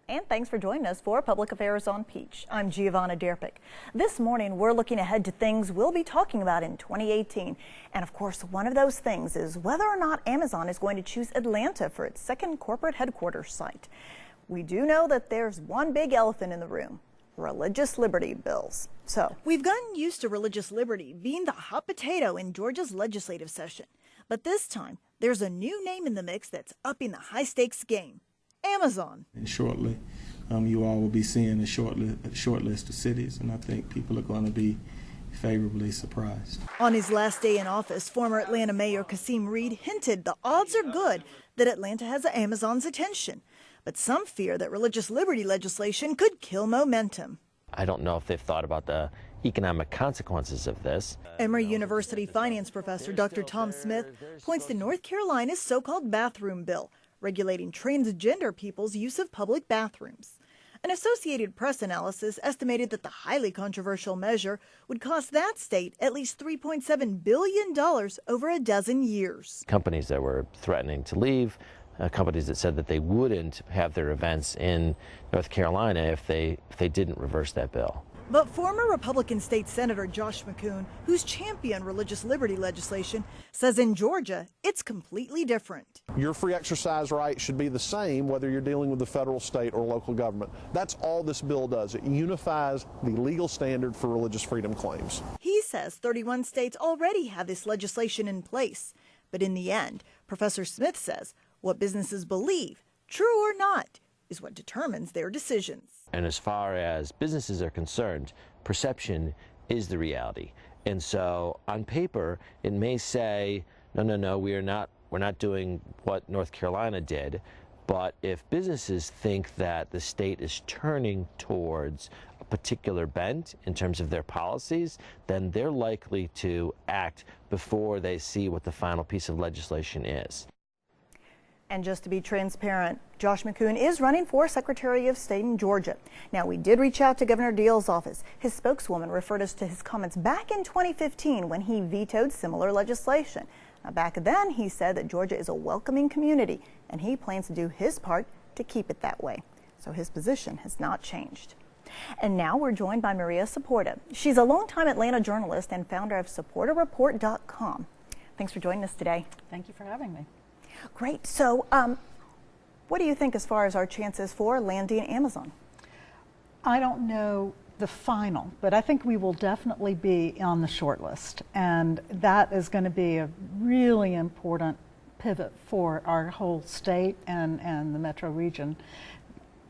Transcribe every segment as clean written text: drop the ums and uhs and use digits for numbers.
And thanks for joining us for Public Affairs on Peach. I'm Giovanna Derpick. This morning, we're looking ahead to things we'll be talking about in 2018. And of course, one of those things is whether or not Amazon is going to choose Atlanta for its second corporate headquarters site. We do know that there's one big elephant in the room: religious liberty bills. So we've gotten used to religious liberty being the hot potato in Georgia's legislative session. But this time, there's a new name in the mix that's upping the high-stakes game: Amazon. And shortly, you all will be seeing a short list of cities, and I think people are going to be favorably surprised. On his last day in office, former Atlanta Mayor Kasim Reed hinted the odds are good that Atlanta has Amazon's attention. But some fear that religious liberty legislation could kill momentum. I don't know if they've thought about the economic consequences of this. Emory University finance professor Dr. Tom Smith points to North Carolina's so-called bathroom bill, regulating transgender people's use of public bathrooms. An Associated Press analysis estimated that the highly controversial measure would cost that state at least $3.7 billion over a dozen years. Companies that were threatening to leave, companies that said that they wouldn't have their events in North Carolina if they didn't reverse that bill. But former Republican State Senator Josh McCoon, who's championed religious liberty legislation, says in Georgia it's completely different. Your free exercise right should be the same whether you're dealing with the federal, state, or local government. That's all this bill does. It unifies the legal standard for religious freedom claims. He says 31 states already have this legislation in place. But in the end, Professor Smith says what businesses believe, true or not, is what determines their decisions. And as far as businesses are concerned, perception is the reality. And so on paper, it may say, no, we're not doing what North Carolina did. But if businesses think that the state is turning towards a particular bent in terms of their policies, then they're likely to act before they see what the final piece of legislation is. And just to be transparent, Josh McCoon is running for Secretary of State in Georgia. Now, we did reach out to Governor Deal's office. His spokeswoman referred us to his comments back in 2015 when he vetoed similar legislation. Now, back then, he said that Georgia is a welcoming community, and he plans to do his part to keep it that way. So his position has not changed. And now we're joined by Maria Saporta. She's a longtime Atlanta journalist and founder of SaportaReport.com. Thanks for joining us today. Thank you for having me. Great. So what do you think as far as our chances for landing Amazon? I don't know the final, but I think we will definitely be on the short list. And that is going to be a really important pivot for our whole state and the metro region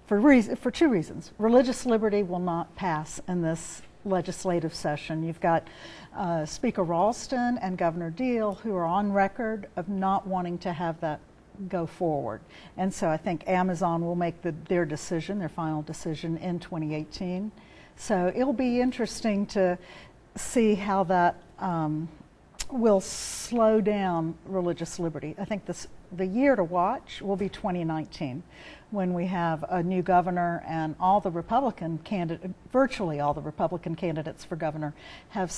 for two reasons. Religious liberty will not pass in this legislative session. You've got Speaker Ralston and Governor Deal who are on record of not wanting to have that go forward. And so I think Amazon will make their final decision in 2018. So it'll be interesting to see how that will slow down religious liberty. I think the year to watch will be 2019, when we have a new governor and virtually all the Republican candidates for governor have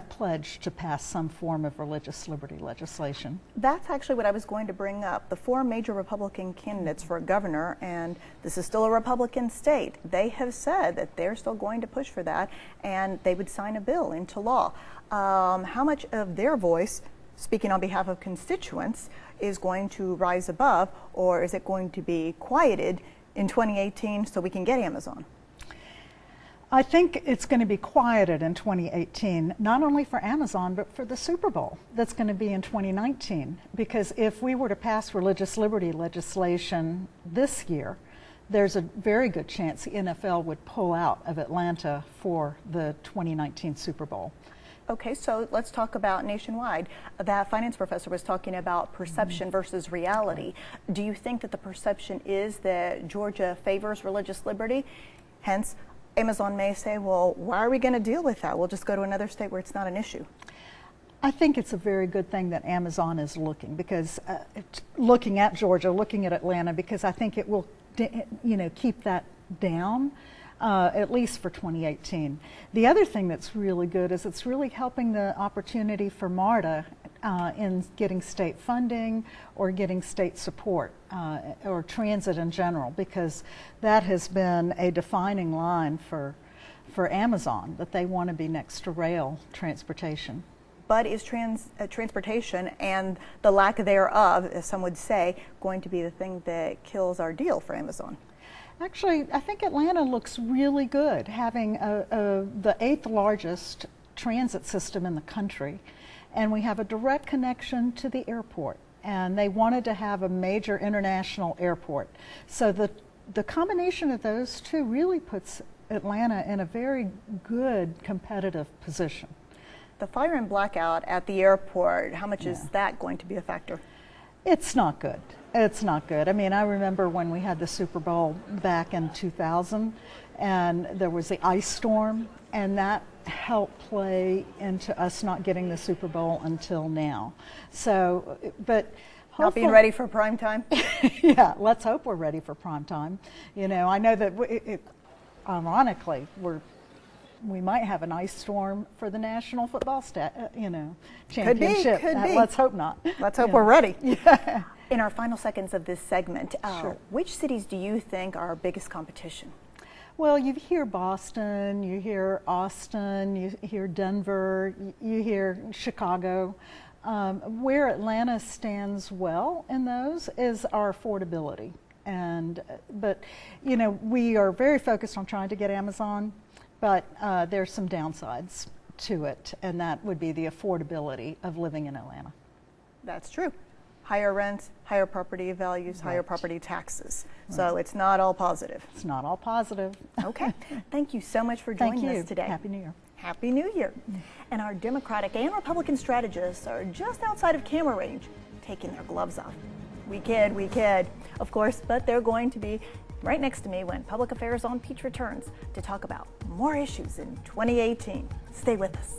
pledged to pass some form of religious liberty legislation. That's actually what I was going to bring up. The four major Republican candidates for governor, and this is still a Republican state, they have said that they're still going to push for that, and they would sign a bill into law. How much of their voice, speaking on behalf of constituents, is going to rise above, or is it going to be quieted in 2018 so we can get Amazon? I think it's going to be quieted in 2018, not only for Amazon, but for the Super Bowl that's going to be in 2019. Because if we were to pass religious liberty legislation this year, there's a very good chance the NFL would pull out of Atlanta for the 2019 Super Bowl. Okay, so let's talk about nationwide. That finance professor was talking about perception versus reality. Do you think that the perception is that Georgia favors religious liberty? Hence, Amazon may say, well, why are we going to deal with that? We'll just go to another state where it's not an issue. I think it's a very good thing that Amazon is looking at Georgia, looking at Atlanta, because I think it will, keep that down. At least for 2018. The other thing that's really good is it's really helping the opportunity for MARTA in getting state funding or getting state support or transit in general, because that has been a defining line for Amazon, that they want to be next to rail transportation. But is transportation and the lack thereof, as some would say, going to be the thing that kills our deal for Amazon? Actually, I think Atlanta looks really good, having the 8th largest transit system in the country, and we have a direct connection to the airport, and they wanted to have a major international airport. So the combination of those two really puts Atlanta in a very good competitive position. The fire and blackout at the airport, how much is that going to be a factor? It's not good. It's not good. I mean, I remember when we had the Super Bowl back in 2000, and there was the ice storm, and that helped play into us not getting the Super Bowl until now. So, but not being ready for prime time? Yeah, let's hope we're ready for prime time. You know, I know that ironically, we might have an ice storm for the National Football Championship. Could be. Let's hope not. Let's hope we're ready. Yeah. In our final seconds of this segment, which cities do you think are our biggest competition? Well, you hear Boston, you hear Austin, you hear Denver, you hear Chicago. Where Atlanta stands well in those is our affordability. But you know, we are very focused on trying to get Amazon, but there's some downsides to it, and that would be the affordability of living in Atlanta. That's true. Higher rents, higher property values, higher property taxes. So it's not all positive. It's not all positive. Okay. Thank you so much for joining us today. Happy New Year. Happy New Year. And our Democratic and Republican strategists are just outside of camera range, taking their gloves off. We kid, of course, but they're going to be right next to me when Public Affairs on Peach returns to talk about more issues in 2018. Stay with us.